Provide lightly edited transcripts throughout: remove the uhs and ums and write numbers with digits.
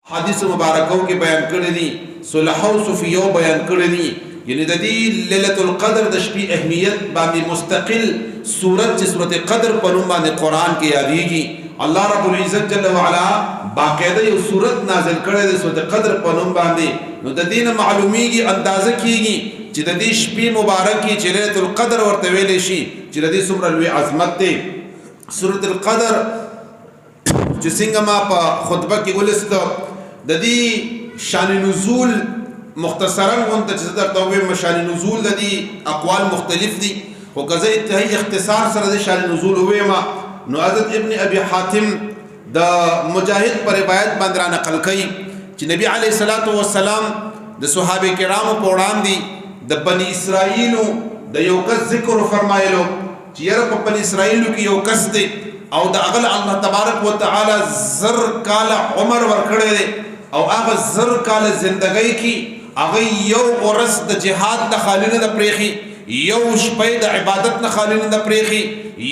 حدیث مبارکوں کے بیان کړی دي، صلح او صفیو بیان کړی دي. یعنی د دې ليله القدر د شپې اهمیت باندې مستقل سورت چې سورت قدر په نوم باندې قران کې یادېږي. الله رب العزت جل وعلا باقاعده یو سورت نازل کړی دی سورت قدر په نوم باندې. نو د دې نه معلومیږي، اندازه کیږي چې د دې شپې مبارکې چې ليله القدر ورته ویل شي چې د دې څومره لوی عظمت دی. سورت القدر چې څنګه ما په خطبه کې ولست د دې شان نزول مختصرا وانت چې درته وایم شان نزول د دې اقوال مختلف دي، خو کزه انتهایی اختصار سره د شان نزول وایم نو حضرت ابن ابي حاتم د مجاهد پر روایت باندې را نقل کړي چې نبی عليه الصلاه والسلام د صحابه کرامو په وړاندې د بني اسرائیل د یو کس ذکر فرمایلو چې یره په بني اسرائیل کې یو کس دی او د اغل الله تبارک وتعالى زر کال عمر ورکړی دی او هغه زر کال زندګۍ کې هغه یو ورځ د جهاد د خالی نه د پریخي، یو شپه د عبادت نه خالی نه د پریخي،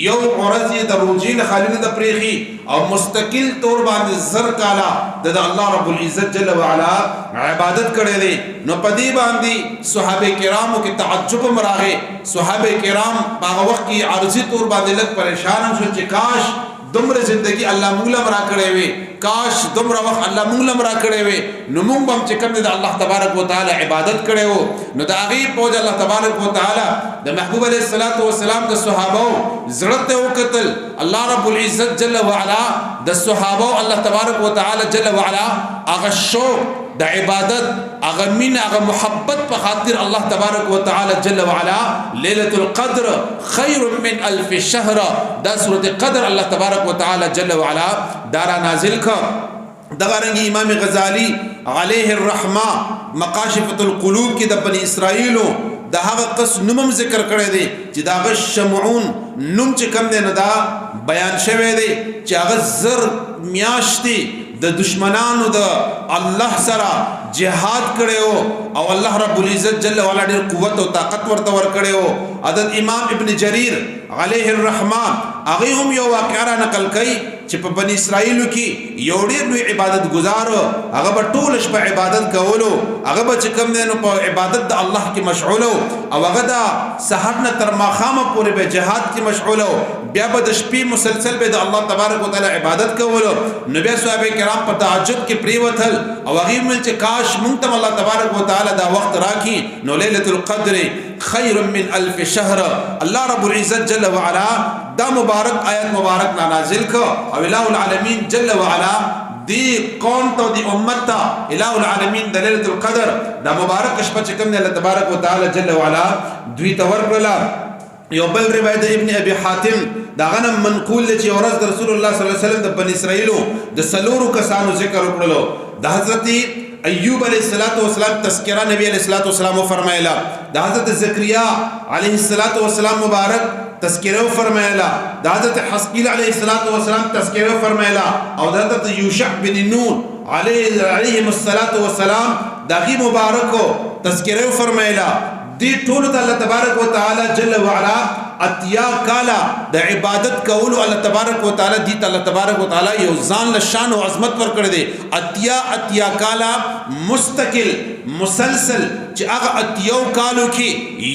یو ورځ د روزي نه خالی نه د پریخي او مستقل طور باندې زر کالا د الله رب العزت جل وعلا عبادت کړي دي. نو پدی باندې صحابه کرامو کې تعجب مراغه، صحابه کرام هغه وخت کې عارضی طور باندې لږ پریشان شو چې کاش دومره زندگی الله موږ لم را کړې وي، کاش دومره وخت الله موږ لم را کړې وي نو موږ هم چې کوم د الله تبارک وتعالى عبادت کړو. نو د هغه په الله تبارک وتعالى د محبوب علیه الصلاۃ والسلام د صحابه زړه ته وکتل. الله رب العزت جل وعلا د صحابه الله تبارک وتعالى جل وعلا هغه شوق د عبادت هغه مين هغه محبت په خاطر الله تبارک وتعالى جل وعلا ليله القدر خير من الف شهر دا سورۃ قدر الله تبارک وتعالى جل وعلا دارا نازل کړ. دغه رنګ امام غزالی علیه الرحمه مقاشفۃ القلوب کې د بنی اسرائیل د هغه قص نوم ذکر کړی دی چې دا شمعون نوم چې کم دی نه دا بیان شوی دی چې هغه زر میاشتې د دشمنانو د الله سره جهاد کړو او الله رب العزت جل وعلا ډېر قوت او طاقت ورته ور کړو. حضرت امام ابن جریر علیه الرحمه هغه هم یو واقعه را نقل کړي چې په بنی اسرائیل کې یو ډېر لوی عبادت گزار هغه په ټول شپه عبادت کولو، هغه به چې کوم دی نو په عبادت د الله کې مشغول او هغه د سحر نه تر ماښامه پورې به جهاد کې مشغول، بیا به د شپې مسلسل به د الله تبارک وتعالى عبادت کولو. نو بیا صحابه کرام په تعجب کې پریوتل او هغه مل چې کاش مونږ ته الله تبارک وتعالى دا وخت راکړي. نو ليله القدر خير من الف شهر الله رب العزت جل وعلا دا مبارک آیت مبارک نازل کو او الہ العالمین جل وعلا دی قوم ته دی امت ته الہ العالمین د ليله القدر دا مبارک شپه چې کوم دی الله تبارک وتعالى جل وعلا دوی ته ورکړه. یو بل روایت ابن ابي حاتم دا غنم منقول چې ورځ رسول الله صلی الله علیه وسلم د بنی اسرائیل د سلورو کسانو ذکر وکړلو. د حضرت ایوب علیہ الصلوۃ والسلام تذکرہ نبی علیہ الصلوۃ والسلام فرمایلا، د حضرت زکریا علیہ الصلوۃ والسلام مبارک تذکرہ فرمایلا، د حضرت حسقیل علیہ الصلوۃ والسلام تذکرہ فرمایلا او د حضرت یوشع بن نون علیہ الصلوۃ والسلام داغي مبارکو تذکرہ فرمایلا. دی ټول د الله تبارک وتعالى جل وعلا اتیا کالا د عبادت کولو الله تبارک وتعالى دی الله تبارک وتعالى یو ځان له شان او عظمت ور کړی دی. اتیا کالا مستقل مسلسل چې هغه اتیو کالو کې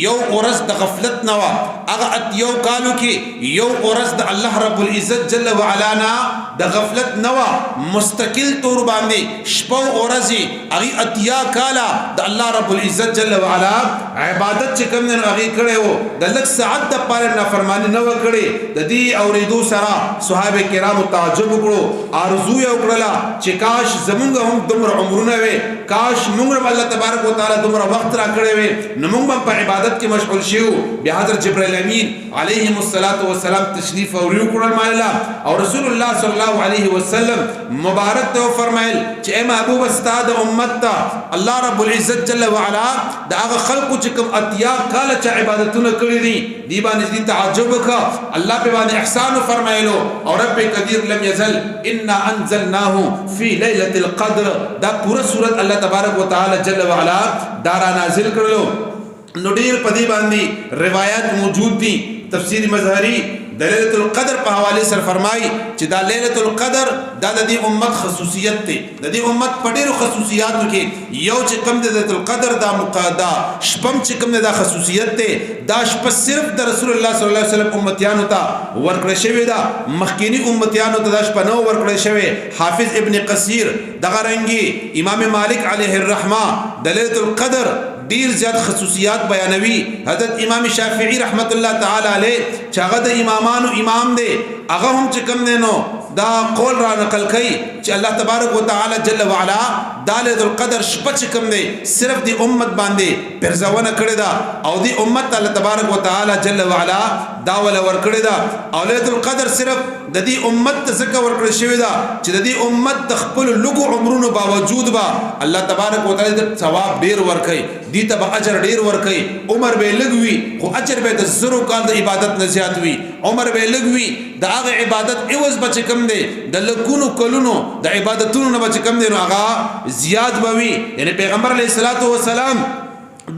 یو ورځ د غفلت نه وا، هغه اتیو کالو کې یو ورځ د الله رب العزت جل وعلا نه د غفلت نه وا، مستقل تور باندې شپه او ورځ هغه اتیا کالا د الله رب العزت جل وعلا عبادت چې کوم نه هغه کړو د لک ساعت د پاره نافرمانی نه وکړي. د دې اوریدو سره صحابه کرامو تعجب وکړو، ارزو یې وکړه چې کاش زمونږ هم دومره عمرونه وي، کاش موږ الله تبارک وتعالى دومره وخت را کړی وي نو موږ په عبادت کې مشغول شو. بیا حضرت جبرائیل امین علیه الصلاۃ والسلام تشریف اوریو کړل مایلا او رسول الله صلی الله علیه وسلم مبارک ته فرمایل چې اے محبوب استاد امت ته الله رب العزت جل وعلا دا هغه خلق چې کوم اتیا کال چې عبادتونه کړی دي دی باندې دي تعجب وکړه، الله په باندې احسان فرمایلو او رب قدیر لم یزل انا انزلناه فی ليله القدر دا پورا سورۃ الله تبارک وتعالى جل وعلا دارا نازل کړلو. نو ډیر پدی باندې روایت موجود دي. تفسیر مظهری د ليله القدر په حواله سره فرمایي چې دا ليله القدر دا د دې امت خصوصیت دی د دې امت په ډیرو خصوصیاتو کې یو چې کوم د ليله القدر دا مقادا شپم چې کوم دا خصوصیت دی دا شپه صرف د رسول الله صلی الله علیه وسلم امتیانو ته ورکړل شوی دا مخکینی امتیانو ته دا شپه نو ورکړل شوی حافظ ابن قصیر دغه رنګي امام مالک علیه الرحمه د ليله القدر ډیر زیات خصوصیات بیانوي حضرت امام شافعی رحمت الله تعالی علیه چې هغه د امامانو امام دی هغه هم چې کوم دی نو دا قول را نقل کوي چې الله تبارک وتعالى جل وعلا د ليله القدر شپه چې کوم دی صرف دی امت باندې پرځونه کړی دا او دی امت الله تبارک وتعالى جل وعلا دا ول ور کړی دا او ليله القدر صرف د دې امت څخه ور کړی شوی دا چې د دې امت د خپل لګو عمرونو باوجود با الله تبارک وتعالى د ثواب ډیر ور کوي دي ته اجر ډیر ور کوي عمر به لګوي خو اجر به د زرو کال د عبادت نه زیات وي عمر به لګوي د هغه عبادت ایواز بچ کم دی د لکونو کلونو د عبادتونو نه بچ کم دی نو هغه زیات بوي یعنی پیغمبر علیه الصلاۃ والسلام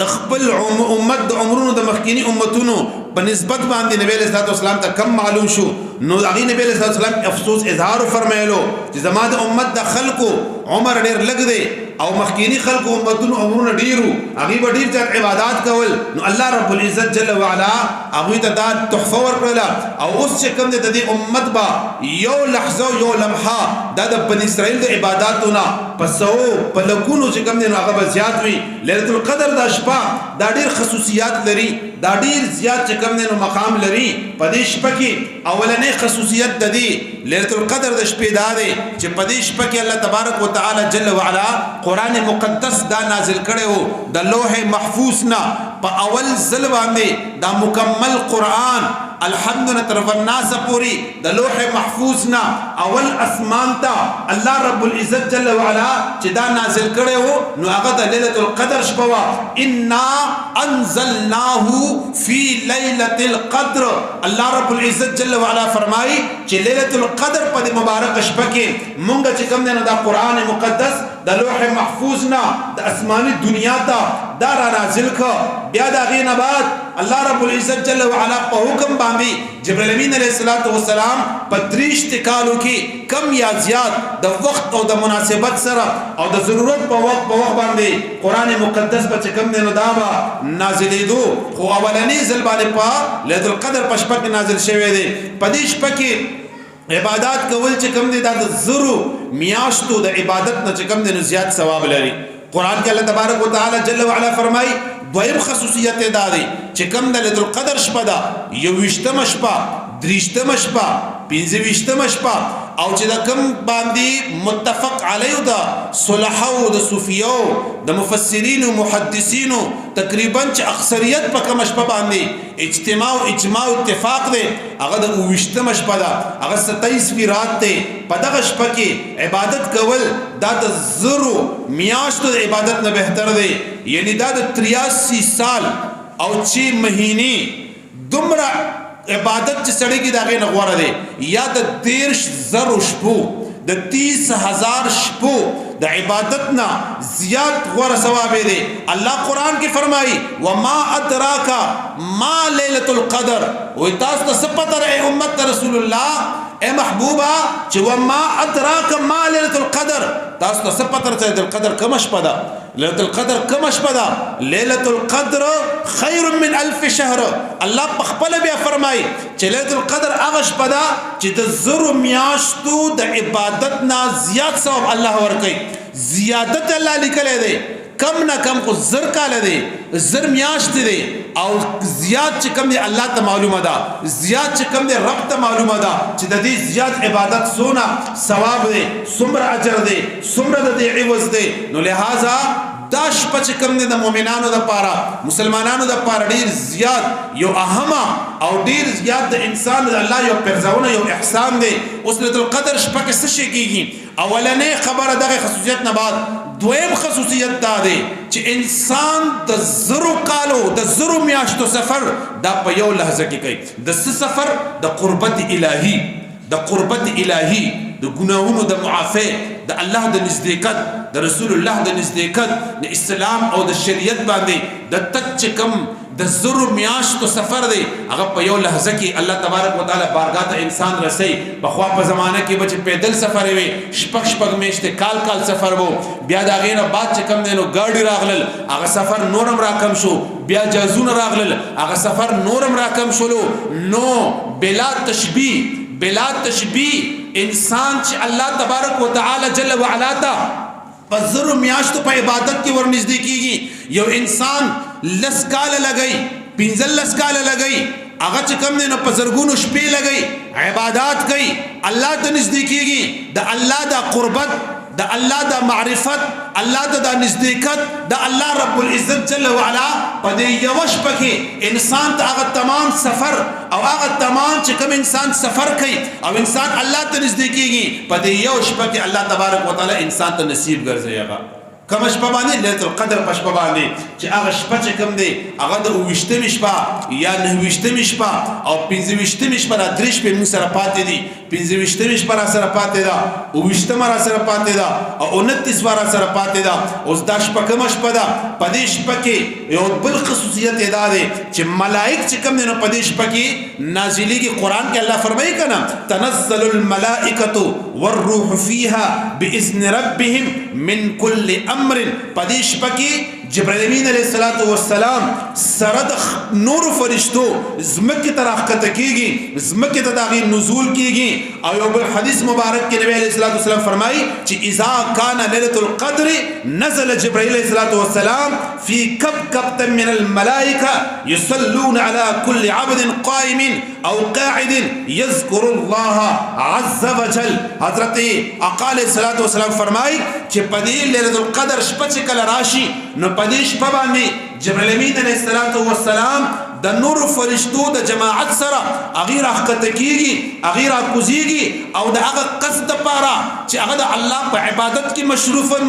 د خپل امت د عمرونو د مخکینی امتونو په نسبت باندې نبی علیہ الصلوۃ والسلام ته کم معلوم شو نو هغه نبی علیہ الصلوۃ والسلام افسوس اظهار فرمایلو چې زما د امت د خلقو عمر ډیر لګ دی او مخکینی خلقو امتونو عمرونه ډیرو هغه به ډیر ځات عبادت کول نو الله رب العزت جل وعلا هغه ته دا تحفه ورکړه او اوس چې کوم د دې امت با یو لحظه یو لمحه د بنی اسرائیل د عبادتونه پسو په لکونو چې کوم نه هغه زیات وي ليله القدر د شپه دا ډیر خصوصیات لري دا ډیر زیات چې کوم نه مقام لري په دې شپه کې اولنې خصوصیت د دې ليله القدر د شپې دا دی چې په دې شپه کې الله تبارک وتعالى جل وعلا قران مقدس دا نازل کړو د لوح محفوظ نه په اول ځل باندې دا مکمل قران الحمدلله طرف الناس پوری د لوح محفوظ نه اول اسمان ته الله رب العزت جل وعلا چې دا نازل کړو نو هغه د ليله القدر شپه ان انزلناه فی ليله القدر الله رب العزت جل وعلا فرمایي چې ليله القدر په مبارک شپه کې مونږ چې کوم نه دا قران مقدس د لوح محفوظ نه د اسماني دنیا ته دا را نازل کړ بیا دا غینه بعد الله رب العزت جل وعلا په حکم باندې جبرائیل امین علیه السلام په دریش کالو کې کم یا زیات د وخت او د مناسبت سره او د ضرورت په وخت باندې قران مقدس په کم نه دابا نازلېدو خو اولنی ځل باندې په ليله القدر په شپه کې نازل شوی دی په دې شپه کې عبادت کول چې کم دي د زرو میاشتو د عبادت نه چې کم دي زیات ثواب لري قران کې الله تبارک وتعالى جل وعلا فرمای دویم خصوصیت دا دی چې کم د ليله القدر شپه دا یو وشتم شپه دریشتم شپه پنځه شپه او چې دا کم باندې متفق علیه دا صلحو د صوفیو د مفسرین او محدثین تقریبا چې اکثریت په کم شپه باندې اجتماع او اتفاق دی هغه د وشتم شپه دا هغه 27 فیرات دی په دغه شپه کې عبادت کول دا د زرو میاشتو د عبادت نه بهتر دی یعنی دا د 83 سال او 6 مهینه دومره عبادت چې سړی کې داغه نغوره دی یا د 13,000 شپو د 30,000 شپو د عبادت نه زیات غوره ثواب دی الله قران کې فرمایي وما ادراک ما ليله القدر و تاسو ته سپتر ای امت رسول الله اے محبوبا چې وما ادراک ما ليله القدر تاسو ته سپتر چې د القدر کوم شپه ده ليله القدر کوم شپه ده ليله القدر خير من 1000 شهر الله په خپل بیا فرمایي چې ليله القدر هغه شپه ده چې د زرو میاشتو د عبادت نه زیات ثواب الله ورکوي زیادت الله لیکلی دی کم نه کم خو زر کاله دی زر میاشت دی او زیات چې کم دی الله ته معلومه ده زیات چې کم دی رب ته معلومه ده چې د دې زیات عبادت سونه ثواب دی څومره اجر دی څومره د دې عوض دی نو لہذا دا شپه چې کوم د مؤمنانو د پاره مسلمانانو د پاره ډیر زیات یو اهمه او ډیر زیات د انسان د الله یو پرځونه یو احسان دی اوس ليله القدر شپه کې څه شي کیږي اولنې خبره دغه خصوصیت نه بعد دویم خصوصیت دا دی چې انسان د زرو کالو د زرو میاشتو سفر دا په یو لحظه کې کوي د سفر د قربت الهی د قربت الهی د ګناهونو د معافی د الله د نزدېکت د رسول الله د نزدېکت د اسلام او د شریعت باندې د تک کم د زرو میاشتو سفر دی هغه په یو لحظه کې الله تبارک وتعالى بارګاه ته انسان رسي په خوا په زمانه کې بچ پیدل سفر وي شپږ میاشتې کال سفر وو بیا دا غینه بعد چې کم دینو گاډي راغلل هغه سفر نورم راکم شو بیا جازونه راغلل هغه سفر نورم راکم شولو نو بلا تشبیه انسان چې الله تبارک وتعالى جل وعلا تا پزرو میاشتو په عبادت کې ورنږدې کیږي یو انسان لس کال لګي 15 کال لګي هغه چې کم نه په زرګونو شپې لګي عبادت کوي الله ته نږدې کیږي د الله د قربت د الله د معرفت الله د نزدېکت د الله رب العزت جل وعلا په دې یو شپه کې انسان ته هغه تمام سفر او هغه تمام چې کوم انسان سفر کوي او انسان الله ته نږدې کیږي په دې یو شپه کې الله تبارک وتعالى انسان ته نصیب ګرځي هغه کوم شپه باندې ليله القدر په شپه باندې چې هغه شپه چې کوم دی هغه د 28 شپه یا 29 شپه او 25 شپه را درې شپې موږ سره پاتې دي 25 شپه را سره پاتې ده 28 را سره پاتې ده او 29 را سره پاتې ده اوس دا شپه کوم شپه ده په دې شپه کې یو بل خصوصیت ادا ده چې ملائک چې کوم نه په دې شپه کې نازلېږي قران کې الله فرمایي کنه تنزل الملائکه والروح فيها باذن ربهم من كل امر پدیش پکی جبرائیل امین علیہ السلام سرد نور فرشتو زمکی طرح کتکیگی زمکی تداغی نزول کیگی او یو بل حدیث مبارک کی نبی علیہ السلام فرمائی چی اذا کان لیلۃ القدر نزل جبرائیل علیہ السلام فی کبکبت من الملائکہ یصلون علی کل عبد قائم او قاعد یذکر اللہ عز وجل حضرت آقا علیہ السلام فرمائی چی پدی لیلۃ القدر شپچ کل راشی نو پدیش پا باندې جبرائیل امین علیہ السلام د نور فرشتو د جماعت سره اغیر حقت کیږي اغیر کوزیږي او د هغه قصد لپاره چې هغه د الله په عبادت کې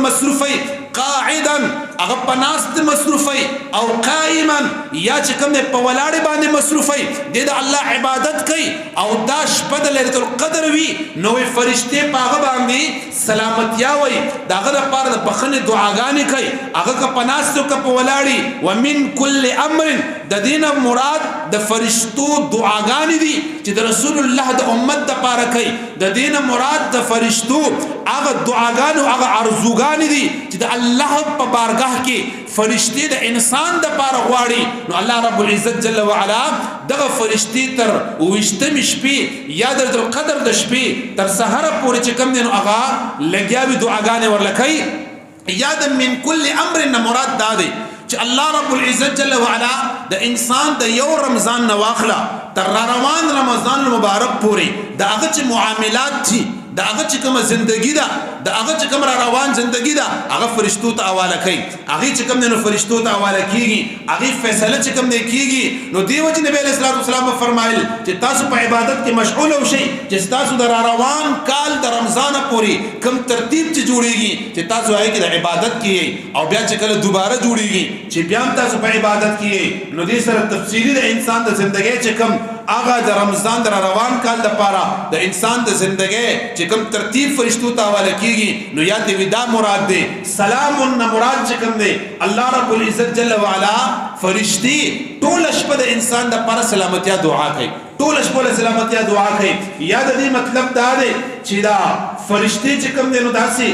مصروفي قاعدا هغه پناست مصروفي او قائما یا چې کوم په ولاړ باندې مصروفي د الله عبادت کوي او دا شپه د ليله القدر وي نو فرشته په هغه باندې سلامتیا وي داغه لپاره د بخنه دعاګانې کوي هغه که پناست او په ولاړی ومن كل امر د دین مراد د فرشتو دعاګانې دي چې د رسول الله د امت د پاره کوي د دین مراد د فرشتو هغه دعاګانو هغه ارزوګانې دي چې د الله په بارگاه کې فرشتي د انسان د پاره غواړي نو الله رب العزت جل وعلا دغه فرشتي تر 28 شپې یا د قدر د شپې تر سحر پورې چې کوم دي نو هغه لګیاوي دعاګانې ورلکې یا د من کل امر نه مراد دا دی چې الله رب العزت جل وعلا د انسان د یو رمضان نواخلا تر روان رمضان المبارک پورې د هغه چې معاملات دي د هغه چې کومه ژوندۍ ده د هغه چې کوم روان ژوندۍ ده هغه فرشتو ته حواله کوي هغه چې کوم نه فرشتو ته حواله کیږي هغه فیصله چې کوم نه کیږي نو دیو چې نبی علیہ السلام فرمایل چې تاسو په عبادت کې مشغول اوسئ چې تاسو د روان کال د رمضان پورې کوم ترتیب چې جوړیږي چې تاسو هغه کې د عبادت کې او بیا چې کله دوباره جوړیږي چې بیا تاسو په عبادت کې نو دې سره تفصیلی د انسان د ژوندۍ چې کوم هغه د رمضان د روان کال لپاره د انسان د ژوندۍ چې کوم ترتیب فرشتو ته حواله کیږي نو یا دې ودا مراد دی سلام مراد چې کوم دی الله رب العزت جل وعلا فرشتي ټول شپه د انسان د لپاره سلامتیا دعا کوي ټول شپه له سلامتیا دعا کوي یا د دې مطلب دا دی چې دا فرشتي چې کوم دی نو داسې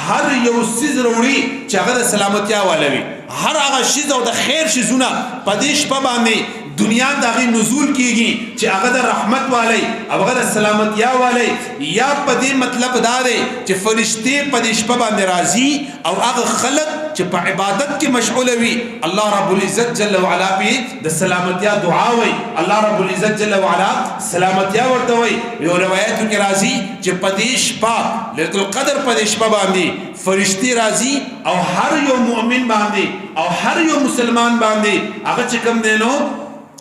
هر یو سیز وروړي چې هغه د سلامتیا والوي هر هغه شیز او د خیر شیزونه په دې شپه باندې دنیا داغی نزول کیږي چې هغه د رحمت والی او هغه د سلامتیا والی یا په دې مطلب دا دی چې فرشتي په دې شپه باندې راځي او هغه خلق چې په عبادت کې مشغول وي الله رب العزت جل وعلا په د سلامتیا دعا وي الله رب العزت جل وعلا سلامتیا ورته وي یو روایت کې راځي چې په دې شپه ليله القدر په دې شپه باندې فرشتي راځي او هر یو مؤمن باندې او هر یو مسلمان باندې هغه چې کوم دی نو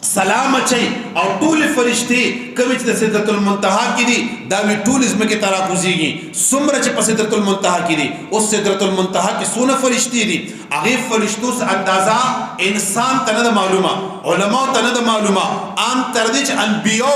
سلام اچي او ټول فرشتي کوي چې د سدرۃ المنتهى کې دي دا وی ټول زمکه ترا کوزيږي څومره چې په سدرۃ المنتهى کې دي او سدرۃ المنتهى کې څونه فرشتي دي هغه فرشتو څخه اندازا انسان ته نه معلومه علما ته نه معلومه عام تر دې چې انبيو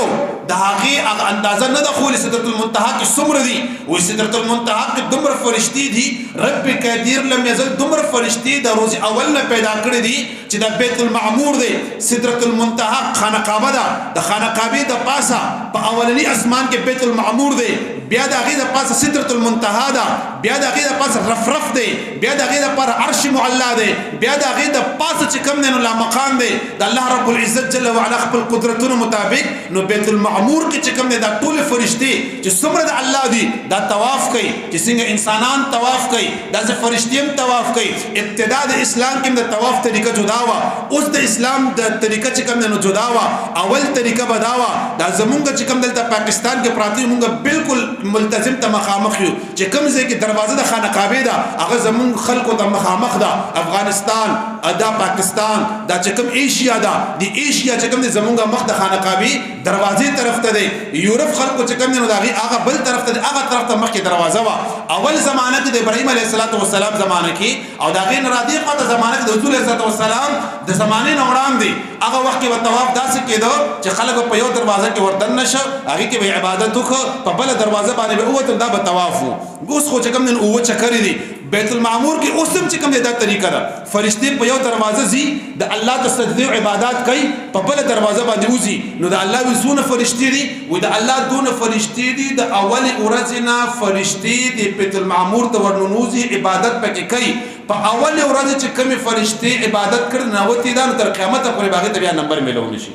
د هغه اندازه نه د خول سدرۃ المنتهى کې څومره دي او سدرۃ المنتهى کې دومره فرشتي دي رب قدیر لم یزل دومره فرشتي د روز اول نه پیدا کړی دي چې د بیت المعمور دی سدرۃ المنتهى خانه کعبه ده د خانه کعبه د پاسه په اولنی اسمان کې بیت المعمور دی بیا د هغه د پاسه سدرۃ المنتهى ده بیا د هغه د پاسه رفرف دی بیا د هغه د پر عرش معلا دی بیا د هغه د پاسه چې کوم نه لا مقام دی د الله رب العزت جل وعلا خپل قدرتونو مطابق نو بیت المعمور کې چې کوم نه د ټول فرشتي چې څومره د الله دی دا طواف کوي چې څنګه انسانان طواف کوي دا فرشتي هم طواف کوي ابتدا د اسلام کې د طواف طریقه جدا وا اوس د اسلام د طریقه چې کوم نه جدا وا اول طریقه بداوا دا زمونږ چې کوم دلته پاکستان کې پراتی مونږ بالکل ملتزم ته مخامخ یو چې کوم ځای کې دروازه د خانه کعبه ده هغه زمون خلکو ته مخامخ ده افغانستان ادا پاکستان دا چې کوم ایشیا ده د ایشیا چې کوم زمونږ مخ د خانه کعبه دروازې طرف ته دی یورپ خلکو چې کوم نه داغي هغه بل طرف ته هغه طرف ته مخ کې دروازه وا اول زمانه کې د ابراهيم عليه السلام زمانه کې او دا غین رادي قطه زمانه کې د رسول الله صلی الله علیه وسلم د زمانه نه وړاندې هغه وخت کې طواف داسې کېدو چې خلک په یو دروازه کې ورتن نشه هغه کې به عبادت وکړه په بل دروازه باندې به اوته دا به طواف وو اوس خو چې کوم نن اوه چکرې دي بیت المعمور کې اوسم چې کوم دا طریقه ده فرشتي په یو دروازه زی د الله ته سجده او عبادت کوي په بل دروازه باندې وزي نو د الله وسونه فرشتي دي و د الله دون فرشتي دي د اول ورځنا فرشتي د بیت المعمور ته ورنوزي عبادت پکې کوي په اول ورځ چې کوم فرشتي عبادت کړي نه وتی دا تر قیامت پورې باغې ته بیا نمبر ملو نشي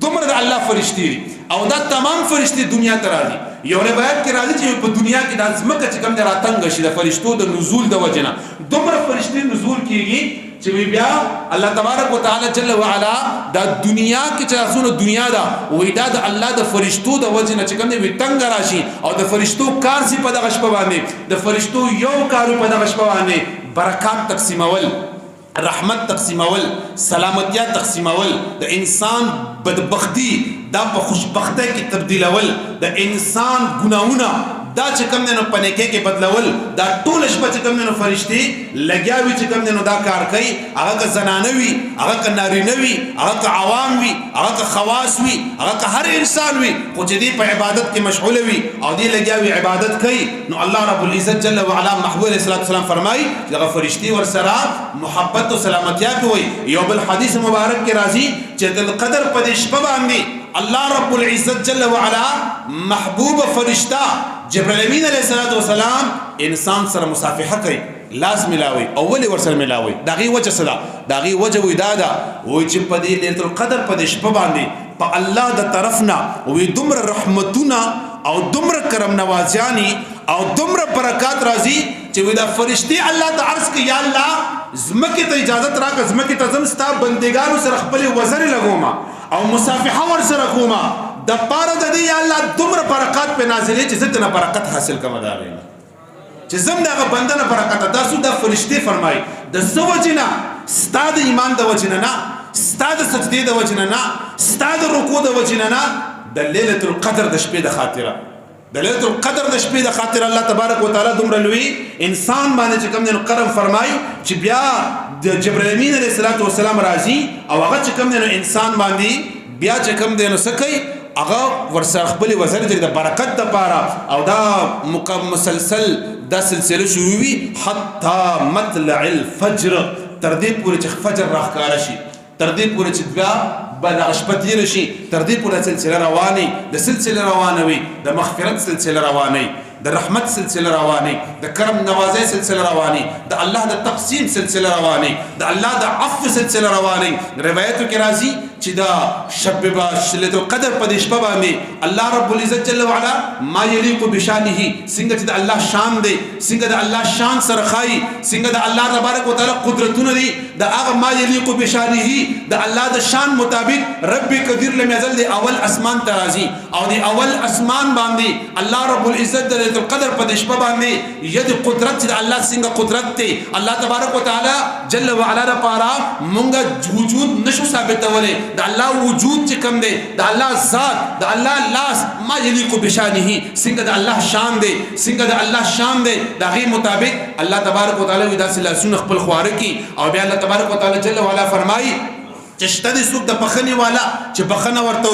دومره د الله فرشتي او دا تمام فرشتي دنیا ته راځي یو روایت کې راځي چې په دنیا کې د ازمکه چې کوم راتنګ شي د فرشتو د نزول د وجنه دومره فرشتي نزول کیږي چې بیا الله تبارک وتعالى جل وعلا د دنیا کې چې اسونه دنیا دا وې دا د الله د فرشتو د وجنه چې کوم وي تنگ راشي او د فرشتو کار سي په دغه شپه باندې د فرشتو یو کارو په دغه شپه باندې برکات تقسیمول رحمت تقسیمول سلامتیا تقسیمول د انسان بدبختی دا په خوشبختی کې تبدیلول د انسان ګناهونه دا چې کوم نه پنیکه کې بدلول دا ټول شپه چې کوم نه فرشتي لګیاوي چې کوم نه دا کار کوي هغه ک زنانوي هغه ک نارینوي هغه ک عوام وي هغه ک خواص وي هغه ک هر انسان وي خو چې دې په عبادت کې مشغول وي او دې لګیاوي عبادت کوي نو الله رب العزت جل وعلا محبوب علیه السلام فرمایي چې هغه فرشتي ور سره محبت او سلامتیا کوي یو بل حدیث مبارک کې راځي چې د قدر په دې شپه باندې الله رب العزت جل وعلا محبوب فرشتہ جبرائیل امین علیہ السلام انسان سره مصافحه کوي لاس ملاوي اول ور سره ملاوي داغي وجه صدا داغي وجه ودادا وای چې په دې ليله القدر په دې شپه باندې په الله د طرفنا وې دمر رحمتونه او دمر کرم نوازیانی او دمر برکات راځي چې ودا فرشتي الله ته عرض کوي یا الله زمکه ته اجازه راکړه زمکه ته زم ستا بندګانو سره خپل وزر لګوما او مصافحه ور سره کوما د پاره د دې یا الله دمر برکات په نازلې چې زتنه برکت حاصل کوم دا غوښنه چې زم دغه بندنه برکت تاسو د فرشتي فرمای د سوجنا ستاد ایمان د وجنه نه ستاد سجدي د وجنه نه ستاد رکوع د وجنه نه د ليله القدر د شپې د خاطره د ليله القدر د شپې د خاطر الله تبارک وتعالى دومره لوی انسان باندې چې کوم نه کرم فرمایي چې بیا د جبرائیل امین علیه السلام راځي او هغه چې کوم نه انسان باندې بیا چې کوم نه سکی هغه ورسره خپل وزر د برکت د پاره او دا مسلسل دا سلسله شروع وي حتی مطلع الفجر تر دې پورې چې فجر راښکاره شي تر دې پورې چې بیا بل شپتیر شي تر دې پورې سلسله رواني د سلسله روانوي د مغفرت سلسله رواني د رحمت سلسله رواني د کرم نوازي سلسله رواني د الله د تقسیم سلسله رواني د الله د عفو سلسله رواني روایتو کې راځي چې دا شب ليله القدر په دې شپه باندې الله رب العزت جل وعلا ما يليق بشانه څنګه چې د الله شان دی څنګه د الله شان سره خای څنګه د الله تبارک وتعالى قدرتونه دي د هغه ما يليق بشانه د الله د شان مطابق رب قدیر لم يزل د اول اسمان ترازی او د اول اسمان باندې الله رب العزت د ليله القدر په شپه باندې ید قدرت د الله څنګه قدرت ته الله تبارک وتعالى جل وعلا لپاره مونږه وجود نشو ثابتولې د الله وجود چې کوم دی د الله ذات د الله لاس ما یلیق بشانه څنګه د الله شان دی څنګه د الله شان دی د هغې مطابق الله تبارک وتعالى داسې لاسونه خپل خواره کي او بیا الله تبارک وتعالى جل وعلا فرمایي چې شته د څوک د بخښنې والا چې بخښنه ورته